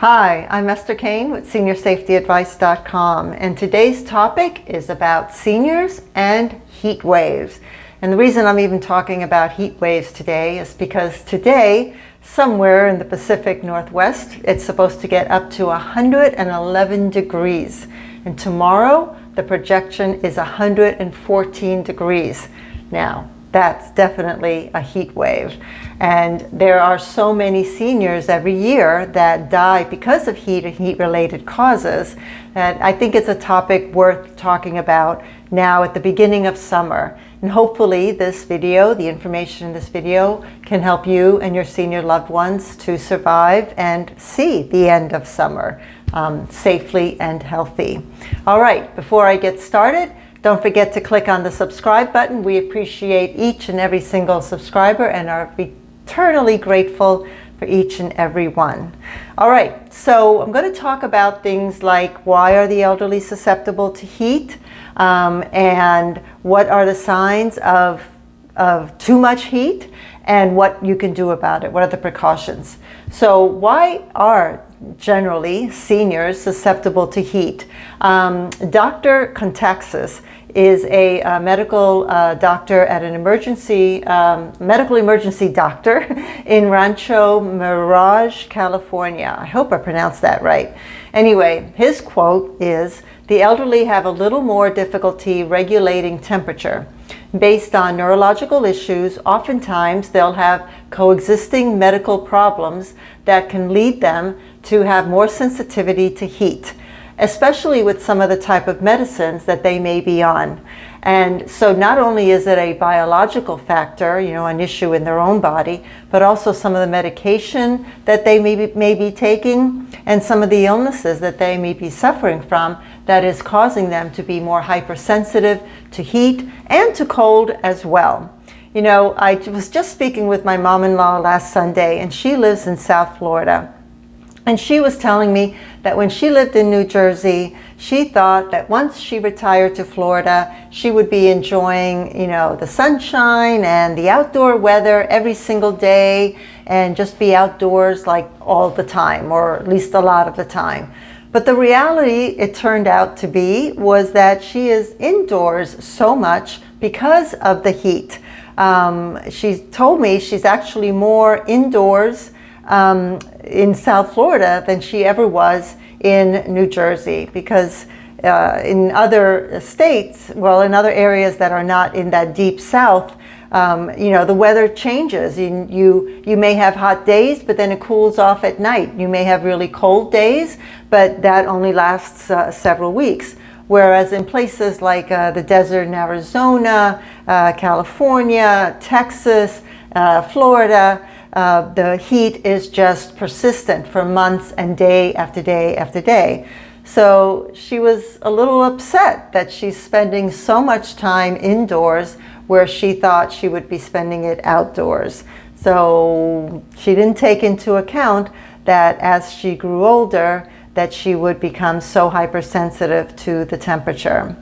Hi, I'm Esther Kane with SeniorSafetyAdvice.com, and today's topic is about seniors and heat waves. And the reason I'm even talking about heat waves today is because today, somewhere in the Pacific Northwest, it's supposed to get up to 111 degrees. And tomorrow, the projection is 114 degrees. Now, that's definitely a heat wave. And there are so many seniors every year that die because of heat and heat-related causes that I think it's a topic worth talking about now at the beginning of summer. And hopefully this video, the information in this video, can help you and your senior loved ones to survive and see the end of summer safely and healthy. All right, before I get started, don't forget to click on the subscribe button. We appreciate each and every single subscriber and are eternally grateful for each and every one. All right, so I'm going to talk about things like why are the elderly susceptible to heat, and what are the signs of too much heat, and what you can do about it. What are the precautions? So why are generally seniors susceptible to heat? Dr. Contaxis is a medical doctor at an medical emergency doctor in Rancho Mirage, California. I hope I pronounced that right. Anyway, his quote is, "The elderly have a little more difficulty regulating temperature. Based on neurological issues, oftentimes they'll have coexisting medical problems that can lead them to have more sensitivity to heat, especially with some of the type of medicines that they may be on." And so not only is it a biological factor, an issue in their own body, but also some of the medication that they may be taking and some of the illnesses that they may be suffering from that is causing them to be more hypersensitive to heat and to cold as well. I was just speaking with my mom-in-law last Sunday, and she lives in South Florida. And she was telling me that when she lived in New Jersey, she thought that once she retired to Florida, she would be enjoying, the sunshine and the outdoor weather every single day and just be outdoors like all the time, or at least a lot of the time. But the reality, it turned out to be, was that she is indoors so much because of the heat. She told me she's actually more indoors in South Florida than she ever was in New Jersey, because in other states, in other areas that are not in that deep south, the weather changes. You may have hot days, but then it cools off at night. You may have really cold days, but that only lasts several weeks. Whereas in places like the desert in Arizona, California, Texas, Florida, the heat is just persistent for months and day after day after day. So she was a little upset that she's spending so much time indoors where she thought she would be spending it outdoors. So she didn't take into account that as she grew older, that she would become so hypersensitive to the temperature.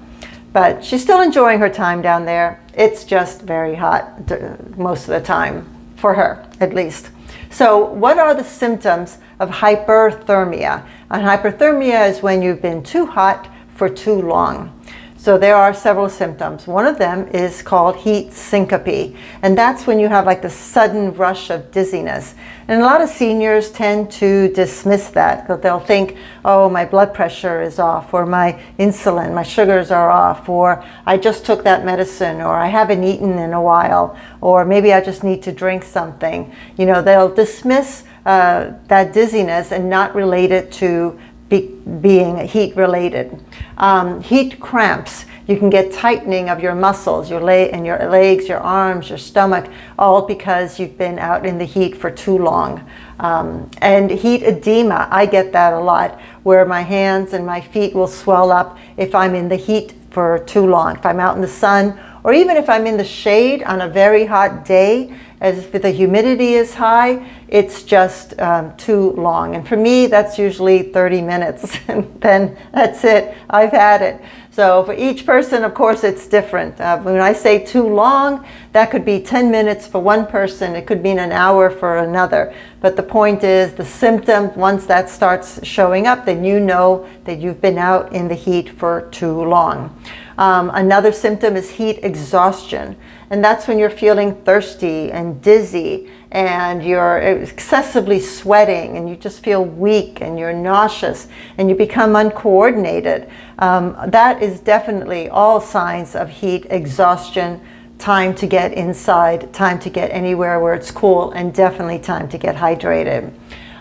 But she's still enjoying her time down there. It's just very hot most of the time, for her at least. So what are the symptoms of hyperthermia? And hyperthermia is when you've been too hot for too long. So there are several symptoms. One of them is called heat syncope, and that's when you have like the sudden rush of dizziness. And a lot of seniors tend to dismiss that, because they'll think, oh, my blood pressure is off, or my insulin, my sugars are off, or I just took that medicine, or I haven't eaten in a while, or maybe I just need to drink something. They'll dismiss that dizziness and not relate it to being heat related. Heat cramps. You can get tightening of your muscles, your legs, your arms, your stomach, all because you've been out in the heat for too long. And heat edema, I get that a lot, where my hands and my feet will swell up if I'm in the heat for too long. If I'm out in the sun, or even if I'm in the shade on a very hot day, as if the humidity is high, it's just too long. And for me, that's usually 30 minutes, and then that's it. I've had it. So So for each person, of course, it's different. When I say too long, that could be 10 minutes for one person. It could mean an hour for another. But the point is, the symptom, once that starts showing up, then you know that you've been out in the heat for too long. Another symptom is heat exhaustion. And that's when you're feeling thirsty and dizzy and you're excessively sweating and you just feel weak and you're nauseous and you become uncoordinated. That is definitely all signs of heat exhaustion, time to get inside, time to get anywhere where it's cool, and definitely time to get hydrated.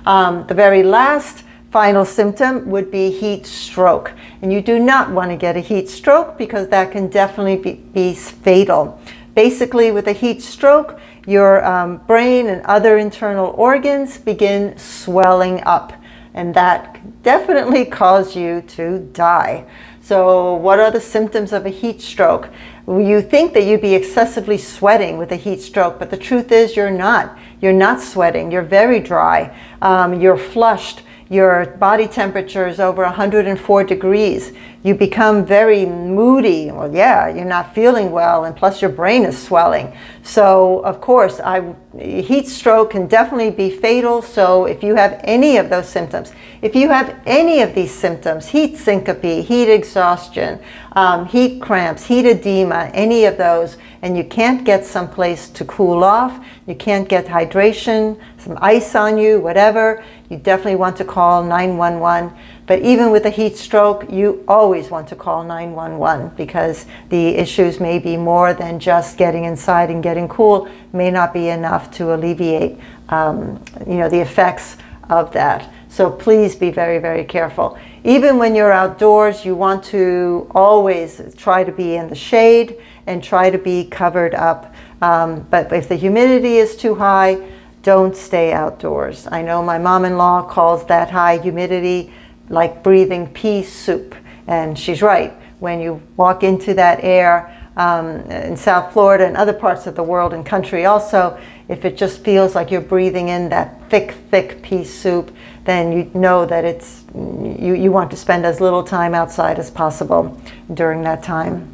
The very last final symptom would be heat stroke. And you do not want to get a heat stroke because that can definitely be fatal. Basically, with a heat stroke, your brain and other internal organs begin swelling up, and that definitely cause you to die. So what are the symptoms of a heat stroke? You think that you'd be excessively sweating with a heat stroke, but the truth is you're not. You're not sweating. You're very dry. You're flushed. Your body temperature is over 104 degrees. You become very moody. Well, yeah, you're not feeling well, and plus your brain is swelling. So, of course, heat stroke can definitely be fatal. So if you have any of those symptoms, if you have any of these symptoms, heat syncope, heat exhaustion, heat cramps, heat edema, any of those, and you can't get someplace to cool off, you can't get hydration, some ice on you, whatever, you definitely want to call 911. But even with a heat stroke, you always want to call 911 because the issues may be more than just getting inside and getting cool, may not be enough to alleviate the effects of that. So please be very, very careful. Even when you're outdoors, you want to always try to be in the shade and try to be covered up. But if the humidity is too high, don't stay outdoors. I know my mom-in-law calls that high humidity like breathing pea soup. And she's right. When you walk into that air in South Florida and other parts of the world and country also, if it just feels like you're breathing in that thick, thick pea soup, then you know that it's you want to spend as little time outside as possible during that time.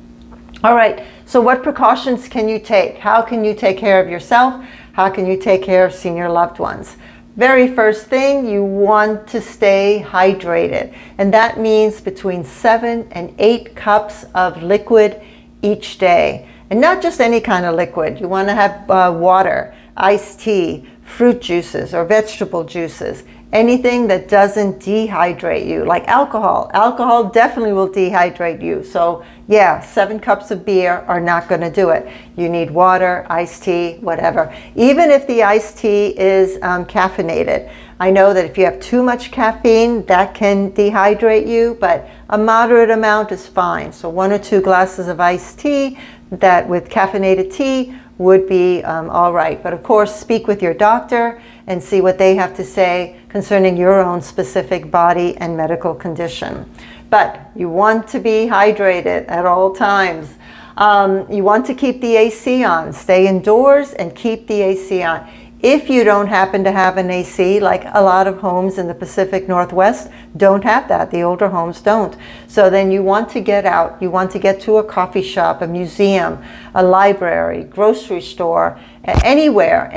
All right, so what precautions can you take? How can you take care of yourself? How can you take care of senior loved ones? Very first thing, you want to stay hydrated. And that means between 7 and 8 cups of liquid each day. And not just any kind of liquid. You want to have water, iced tea, fruit juices or vegetable juices. Anything that doesn't dehydrate you, like alcohol. Alcohol definitely will dehydrate you. So yeah, 7 cups of beer are not going to do it. You need water, iced tea, whatever. Even if the iced tea is caffeinated. I know that if you have too much caffeine, that can dehydrate you, but a moderate amount is fine. So 1 or 2 glasses of iced tea that with caffeinated tea would be all right. But of course, speak with your doctor and see what they have to say concerning your own specific body and medical condition. But you want to be hydrated at all times. You want to keep the AC on. Stay indoors and keep the AC on. If you don't happen to have an AC, like a lot of homes in the Pacific Northwest don't have that. The older homes don't. So then you want to get out. You want to get to a coffee shop, a museum, a library, grocery store, anywhere,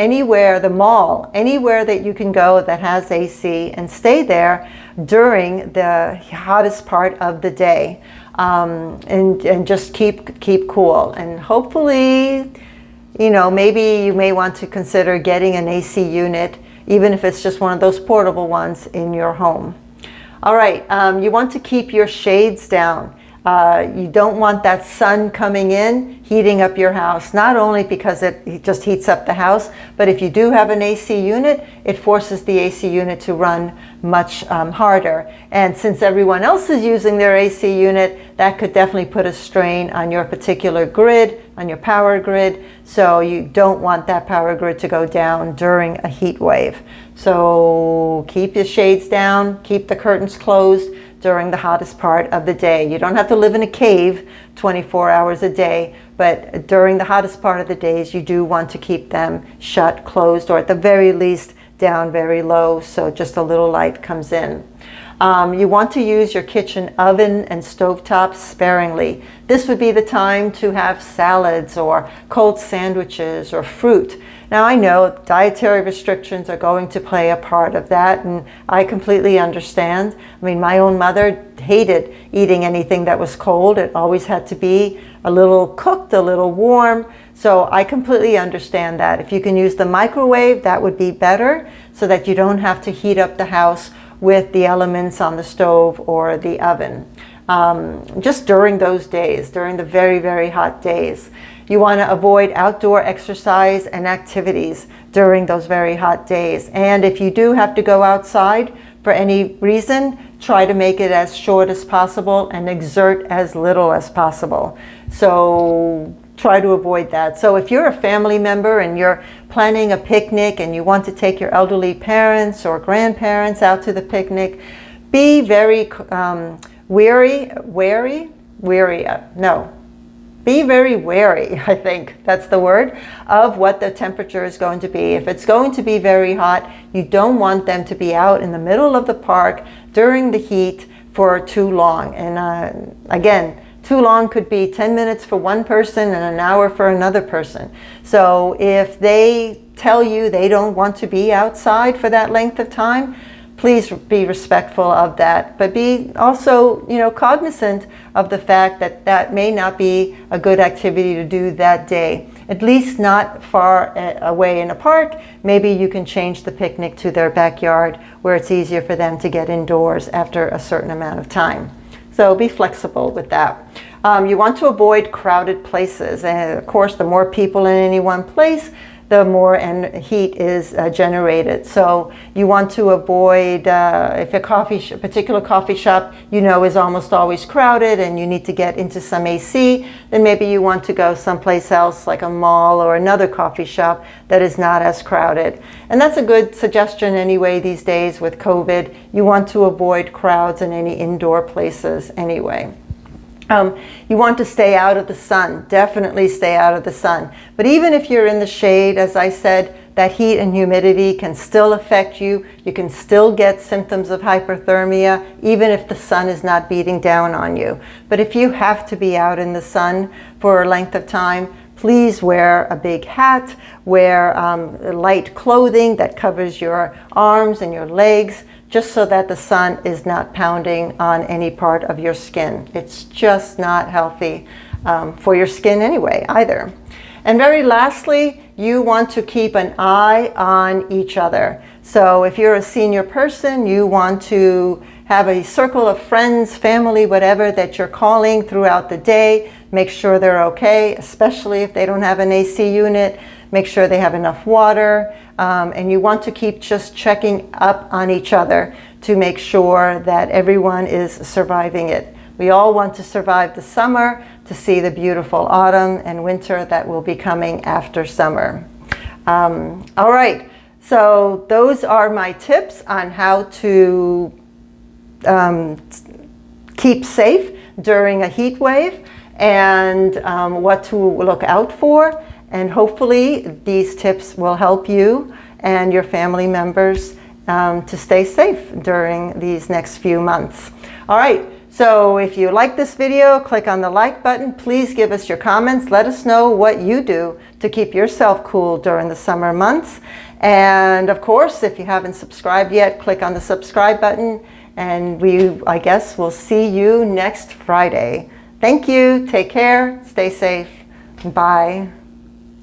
the mall, anywhere that you can go that has AC, and stay there during the hottest part of the day, and just keep cool. And hopefully, maybe you may want to consider getting an AC unit, even if it's just one of those portable ones in your home. All right, you want to keep your shades down. You don't want that sun coming in, heating up your house, not only because it just heats up the house, but if you do have an AC unit, it forces the AC unit to run much harder. And since everyone else is using their AC unit, that could definitely put a strain on your particular grid, on your power grid. So you don't want that power grid to go down during a heat wave. So keep your shades down, keep the curtains closed during the hottest part of the day. You don't have to live in a cave 24 hours a day, but during the hottest part of the days, you do want to keep them shut, closed, or at the very least, down very low, so just a little light comes in. You want to use your kitchen oven and stovetop sparingly. This would be the time to have salads or cold sandwiches or fruit. Now I know dietary restrictions are going to play a part of that, and I completely understand. I mean, my own mother hated eating anything that was cold. It always had to be a little cooked, a little warm. So I completely understand that. If you can use the microwave, that would be better, so that you don't have to heat up the house with the elements on the stove or the oven. Just during those days, during the very, very hot days. You want to avoid outdoor exercise and activities during those very hot days. And if you do have to go outside for any reason, try to make it as short as possible and exert as little as possible. So try to avoid that. So if you're a family member and you're planning a picnic and you want to take your elderly parents or grandparents out to the picnic, be very be very wary, I think that's the word, of what the temperature is going to be. If it's going to be very hot, you don't want them to be out in the middle of the park during the heat for too long. And again, too long could be 10 minutes for one person and an hour for another person. So if they tell you they don't want to be outside for that length of time, please be respectful of that, but be also, cognizant of the fact that that may not be a good activity to do that day. At least not far away in a park. Maybe you can change the picnic to their backyard where it's easier for them to get indoors after a certain amount of time. So be flexible with that. You want to avoid crowded places. And of course, the more people in any one place, the more heat is generated. So you want to avoid, if a particular coffee shop is almost always crowded and you need to get into some AC, then maybe you want to go someplace else like a mall or another coffee shop that is not as crowded. And that's a good suggestion anyway these days with COVID. You want to avoid crowds in any indoor places anyway. You want to stay out of the sun, definitely stay out of the sun. But even if you're in the shade, as I said, that heat and humidity can still affect you. You can still get symptoms of hyperthermia, even if the sun is not beating down on you. But if you have to be out in the sun for a length of time, please wear a big hat, wear light clothing that covers your arms and your legs, just so that the sun is not pounding on any part of your skin. It's just not healthy for your skin anyway, either. And very lastly, you want to keep an eye on each other. So if you're a senior person, you want to have a circle of friends, family, whatever that you're calling throughout the day. Make sure they're okay, especially if they don't have an AC unit. Make sure they have enough water. And you want to keep just checking up on each other to make sure that everyone is surviving it. We all want to survive the summer, to see the beautiful autumn and winter that will be coming after summer. All right, so those are my tips on how to keep safe during a heat wave and what to look out for. And hopefully these tips will help you and your family members to stay safe during these next few months. All right, so if you like this video, click on the like button. Please give us your comments. Let us know what you do to keep yourself cool during the summer months. And of course, if you haven't subscribed yet, click on the subscribe button. And I guess we'll see you next Friday. Thank you. Take care. Stay safe. Bye.